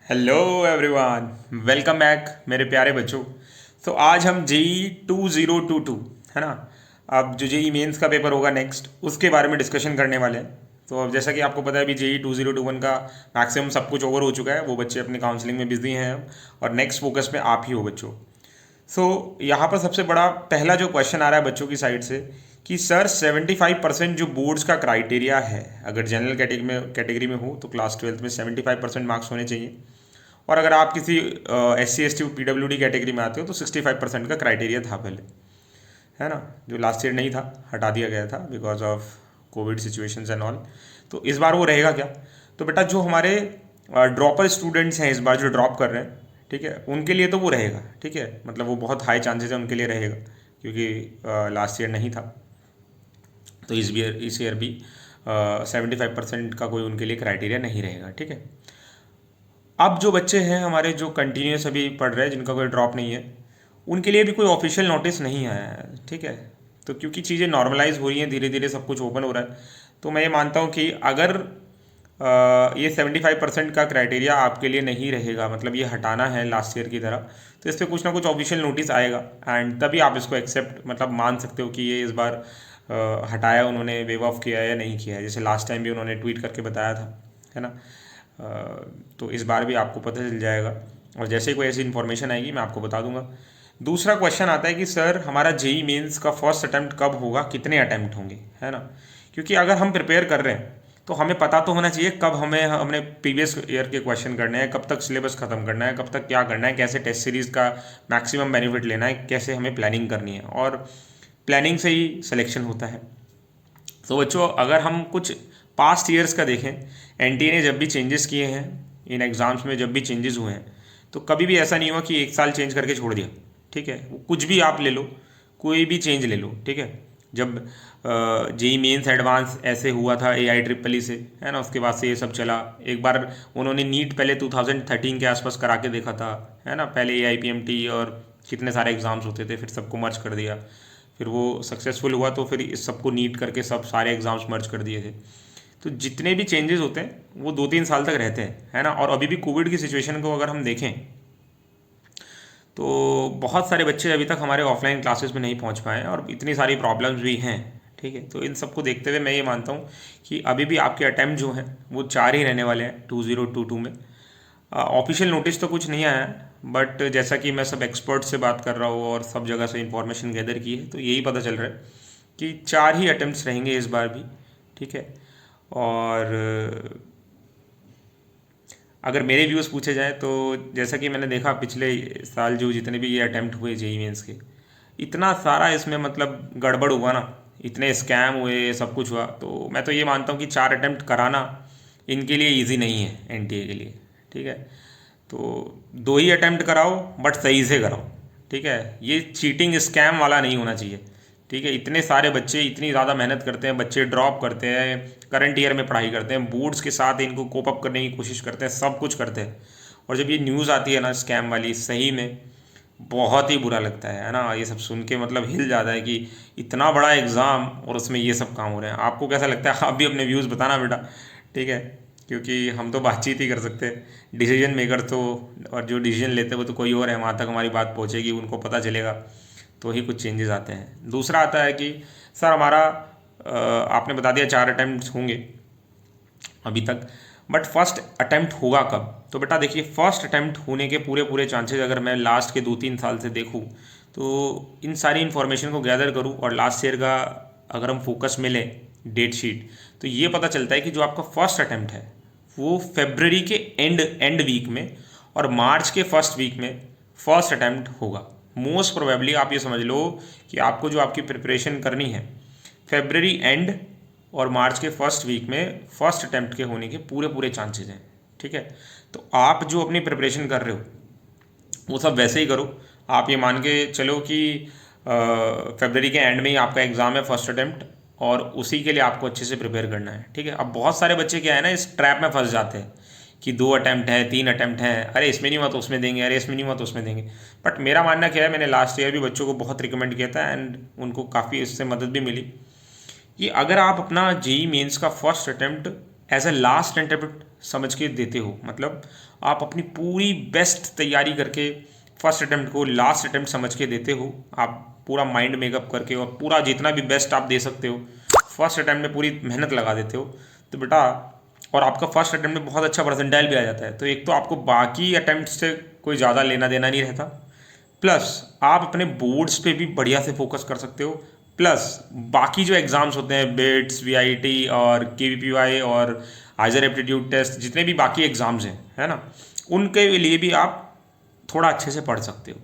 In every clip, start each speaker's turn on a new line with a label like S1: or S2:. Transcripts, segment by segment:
S1: Hello everyone, welcome back मेरे प्यारे बच्चों। तो आज हम जेई 2022 है ना। अब जो जेई मेंस का पेपर होगा नेक्स्ट, उसके बारे में डिस्कशन करने वाले हैं। तो अब जैसा कि आपको पता है, अभी जेई 2021 का मैक्सिमम सब कुछ ओवर हो चुका है। वो बच्चे अपने काउंसलिंग में बिजी हैं अब, और नेक्स्ट फोकस में आप ही हो बच्चों। सो यहाँ पर सबसे बड़ा पहला जो क्वेश्चन आ रहा है बच्चों की साइड से कि सर 75% जो बोर्ड्स का क्राइटेरिया है, अगर जनरल कैटेगरी में हो तो क्लास ट्वेल्थ में 75% मार्क्स होने चाहिए। और अगर आप किसी SC ST PWD कैटेगरी में आते हो तो 65% का क्राइटेरिया था पहले, है ना। जो लास्ट ईयर नहीं था, हटा दिया गया था because of Covid situations and all. तो इस बार वो रहेगा क्या? तो बेटा जो हमारे ड्रॉपर स्टूडेंट्स हैं इस बार, जो ड्रॉप कर रहे हैं, ठीक है, उनके लिए तो वो रहेगा। ठीक है, मतलब वो बहुत हाई चांसेस है उनके लिए रहेगा, क्योंकि लास्ट ईयर नहीं था। तो इस ईयर भी 75% का कोई उनके लिए क्राइटेरिया नहीं रहेगा। ठीक है। अब जो बच्चे हैं हमारे, जो कंटिन्यूस अभी पढ़ रहे हैं, जिनका कोई ड्रॉप नहीं है, उनके लिए भी कोई ऑफिशियल नोटिस नहीं आया है। ठीक है। तो क्योंकि चीज़ें नॉर्मलाइज हो रही हैं, धीरे धीरे सब कुछ ओपन हो रहा है, तो मैं ये मानता हूँ कि अगर ये 75% का क्राइटेरिया आपके लिए नहीं रहेगा, मतलब ये हटाना है लास्ट ईयर की तरह, तो इस पर कुछ ना कुछ ऑफिशियल नोटिस आएगा। एंड तभी आप इसको एक्सेप्ट, मतलब मान सकते हो कि ये इस बार हटाया उन्होंने, वेव ऑफ किया है या नहीं किया है। जैसे लास्ट टाइम भी उन्होंने ट्वीट करके बताया था, है ना। तो इस बार भी आपको पता चल जाएगा, और जैसे ही कोई ऐसी इन्फॉर्मेशन आएगी मैं आपको बता दूंगा। दूसरा क्वेश्चन आता है कि सर हमारा जेई मेंस का फर्स्ट अटेम्प्ट कब होगा, कितने अटेम्प्ट होंगे, है ना। क्योंकि अगर हम प्रिपेयर कर रहे हैं तो हमें पता तो होना चाहिए कब हमें हमने प्रीवियस ईयर के क्वेश्चन करने हैं, कब तक सिलेबस खत्म करना है, कब तक क्या करना है, कैसे टेस्ट सीरीज़ का मैक्सिमम बेनिफिट लेना है, कैसे हमें प्लानिंग करनी है, और प्लानिंग से ही सिलेक्शन होता है। तो बच्चों अगर हम कुछ पास्ट ईयर्स का देखें, एनटीए ने जब भी चेंजेस किए हैं इन एग्ज़ाम्स में, जब भी चेंजेस हुए हैं, तो कभी भी ऐसा नहीं हुआ कि एक साल चेंज करके छोड़ दिया। ठीक है, वो कुछ भी आप ले लो, कोई भी चेंज ले लो। ठीक है। जब जेई मेंस एडवांस ऐसे हुआ था AI EEE से, है ना, उसके बाद से ये सब चला। एक बार उन्होंने नीट पहले 2013 के आसपास करा के देखा था, है ना। पहले AIPMT और कितने सारे एग्ज़ाम्स होते थे, फिर सबको मर्ज कर दिया। फिर वो सक्सेसफुल हुआ तो फिर इस सबको नीट करके सब सारे एग्ज़ाम्स मर्ज कर दिए थे। तो जितने भी चेंजेस होते हैं वो 2-3 साल तक रहते हैं, है ना। और अभी भी कोविड की सिचुएशन को अगर हम देखें तो बहुत सारे बच्चे अभी तक हमारे ऑफलाइन क्लासेस में नहीं पहुंच पाए हैं, और इतनी सारी प्रॉब्लम्स भी हैं। ठीक है। तो इन सबको देखते हुए मैं ये मानता हूँ कि अभी भी आपके अटैम्प्ट जो हैं वो 4 ही रहने वाले हैं 2022 में। ऑफिशियल नोटिस तो कुछ नहीं आया है, बट जैसा कि मैं सब एक्सपर्ट से बात कर रहा हूँ और सब जगह से इंफॉर्मेशन गैदर की है, तो यही पता चल रहा है कि 4 ही अटेम्प्ट्स रहेंगे इस बार भी। ठीक है। और अगर मेरे व्यूज़ पूछे जाएँ तो जैसा कि मैंने देखा पिछले साल जो जितने भी ये अटेम्प्ट हुए जेई मेंस के, इतना सारा इसमें मतलब गड़बड़ हुआ ना, इतने स्कैम हुए, सब कुछ हुआ। तो मैं तो ये मानता हूँ कि 4 अटेम्प्ट कराना इनके लिए इजी नहीं है, एनटीए के लिए। ठीक है। तो 2 ही अटेम्प्ट कराओ, बट सही से कराओ। ठीक है। ये चीटिंग स्कैम वाला नहीं होना चाहिए। ठीक है। इतने सारे बच्चे इतनी ज़्यादा मेहनत करते हैं, बच्चे ड्रॉप करते हैं, करंट ईयर में पढ़ाई करते हैं, बोर्ड्स के साथ इनको कोप अप करने की कोशिश करते हैं, सब कुछ करते हैं, और जब ये न्यूज़ आती है ना स्कैम वाली, सही में बहुत ही बुरा लगता है ना। ये सब सुन के मतलब हिल जाता है कि इतना बड़ा एग्ज़ाम और उसमें ये सब काम हो रहे हैं। आपको कैसा लगता है? आप भी अपने व्यूज़ बताना बेटा। ठीक है। क्योंकि हम तो बातचीत ही कर सकते हैं, डिसीजन मेकर तो, और जो डिसीजन लेते हैं वो तो कोई और है। वहाँ तक हमारी बात पहुँचेगी, उनको पता चलेगा, तो ही कुछ चेंजेस आते हैं। दूसरा आता है कि सर हमारा आपने बता दिया 4 अटैम्प्ट होंगे अभी तक, बट फर्स्ट अटैम्प्ट होगा कब? तो बेटा देखिए, फर्स्ट अटैम्प्ट होने के पूरे पूरे चांसेस अगर मैं लास्ट के 2-3 साल से देखूँ, तो इन सारी इन्फॉर्मेशन को गैदर करूँ और लास्ट ईयर का अगर हम फोकस में लें डेट शीट, तो ये पता चलता है कि जो आपका फर्स्ट अटैम्प्ट है वो फेबररी के एंड वीक में और मार्च के फर्स्ट वीक में फर्स्ट अटैम्प्ट होगा। मोस्ट प्रोबेबली आप ये समझ लो कि आपको जो आपकी प्रिपरेशन करनी है, फेबररी एंड और मार्च के फर्स्ट वीक में फर्स्ट अटैम्प्ट के होने के पूरे पूरे चांसेस हैं। ठीक है। तो आप जो अपनी प्रिपरेशन कर रहे हो वो सब वैसे ही करो। आप ये मान के चलो कि फरवरी के एंड में ही आपका एग्ज़ाम है फर्स्ट अटैम्प्ट, और उसी के लिए आपको अच्छे से प्रिपेयर करना है। ठीक है। अब बहुत सारे बच्चे क्या है ना, इस ट्रैप में फंस जाते हैं कि 2 अटैम्प्ट है, 3 अटैम्प्ट हैं, अरे इसमें नहीं हुआ तो उसमें देंगे, अरे इसमें नहीं हुआ तो उसमें देंगे। बट मेरा मानना क्या है, मैंने लास्ट ईयर भी बच्चों को बहुत रिकमेंड किया था, एंड उनको काफ़ी इससे मदद भी मिली, कि अगर आप अपना जेई मेंस का first attempt as a last attempt समझ के देते हो, मतलब आप अपनी पूरी बेस्ट तैयारी करके फर्स्ट अटेम्प्ट को लास्ट अटेम्प्ट समझ के देते हो, आप पूरा माइंड मेकअप करके और पूरा जितना भी बेस्ट आप दे सकते हो फर्स्ट अटेम्प्ट में पूरी मेहनत लगा देते हो, तो बेटा और आपका फर्स्ट अटेम्प्ट में बहुत अच्छा परसेंटाइल भी आ जाता है, तो एक तो आपको बाकी अटेम्प्ट से कोई ज़्यादा लेना देना नहीं रहता, प्लस आप अपने बोर्ड्स पे भी बढ़िया से फोकस कर सकते हो, प्लस बाकी जो एग्ज़ाम्स होते हैं बिट्स, वीआईटी और केवीपीवाई और आइजर एप्टीट्यूड टेस्ट, जितने भी बाकी एग्ज़ाम्स हैं, है ना, उनके लिए भी आप थोड़ा अच्छे से पढ़ सकते हो।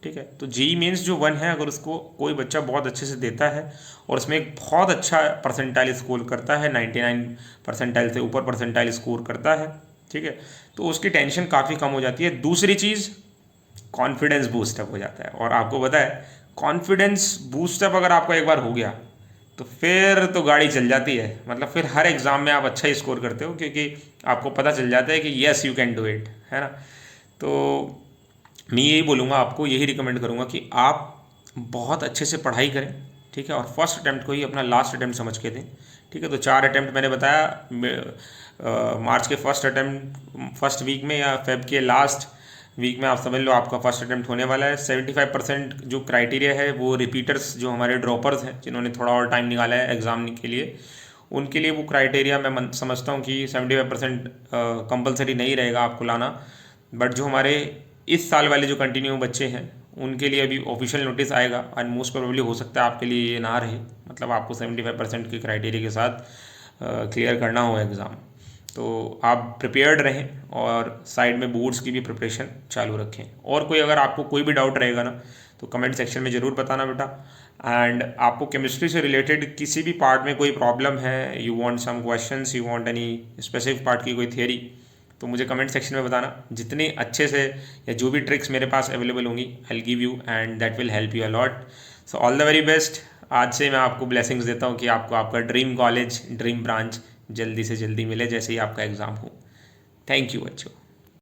S1: ठीक है, तो जेई मेंस जो 1 है, अगर उसको कोई बच्चा बहुत अच्छे से देता है और उसमें एक बहुत अच्छा परसेंटाइल स्कोर करता है, 99 परसेंटाइल से ऊपर परसेंटाइल स्कोर करता है, ठीक है, तो उसकी टेंशन काफ़ी कम हो जाती है। दूसरी चीज़, कॉन्फिडेंस बूस्टअप हो जाता है, और आपको पता है कॉन्फिडेंस बूस्टअप अगर आपको एक बार हो गया तो फिर तो गाड़ी चल जाती है, मतलब फिर हर एग्ज़ाम में आप अच्छा ही स्कोर करते हो, क्योंकि आपको पता चल जाता है कि yes you can do it, है ना। तो मैं यही बोलूँगा, आपको यही रिकमेंड करूँगा कि आप बहुत अच्छे से पढ़ाई करें, ठीक है, और फर्स्ट अटैम्प्ट को ही अपना लास्ट अटैम्प्ट समझ के दें, ठीक है। तो 4 अटैम्प्ट मैंने बताया, मार्च के फर्स्ट वीक में या फेब के लास्ट वीक में आप समझ लो आपका फर्स्ट अटैम्प्ट होने वाला है। 75% जो क्राइटेरिया है वो रिपीटर्स, जो हमारे ड्रॉपर्स हैं जिन्होंने थोड़ा और टाइम निकाला है एग्ज़ाम के लिए, उनके लिए वो क्राइटेरिया मैं समझता हूँ कि 75% कंपलसरी नहीं रहेगा आपको लाना, बट जो हमारे इस साल वाले जो कंटिन्यू बच्चे हैं उनके लिए अभी ऑफिशियल नोटिस आएगा, एंड मोस्ट प्रोबेबली हो सकता है आपके लिए ये ना रहे, मतलब आपको 75% के क्राइटेरिया के साथ क्लियर करना हो एग्ज़ाम, तो आप प्रिपेयर्ड रहें और साइड में बोर्ड्स की भी प्रिपरेशन चालू रखें। और कोई अगर आपको कोई भी डाउट रहेगा ना तो कमेंट सेक्शन में ज़रूर बताना बेटा। एंड आपको केमिस्ट्री से रिलेटेड किसी भी पार्ट में कोई प्रॉब्लम है, you want some questions, you want any specific part की कोई थियरी, तो मुझे कमेंट सेक्शन में बताना। जितने अच्छे से या जो भी ट्रिक्स मेरे पास अवेलेबल होंगी I will give you and that will help you a lot. So all the very best. आज से मैं आपको ब्लेसिंग्स देता हूँ कि आपको आपका ड्रीम कॉलेज, ड्रीम ब्रांच जल्दी से जल्दी मिले जैसे ही आपका एग्ज़ाम हो। थैंक यू बच्चों।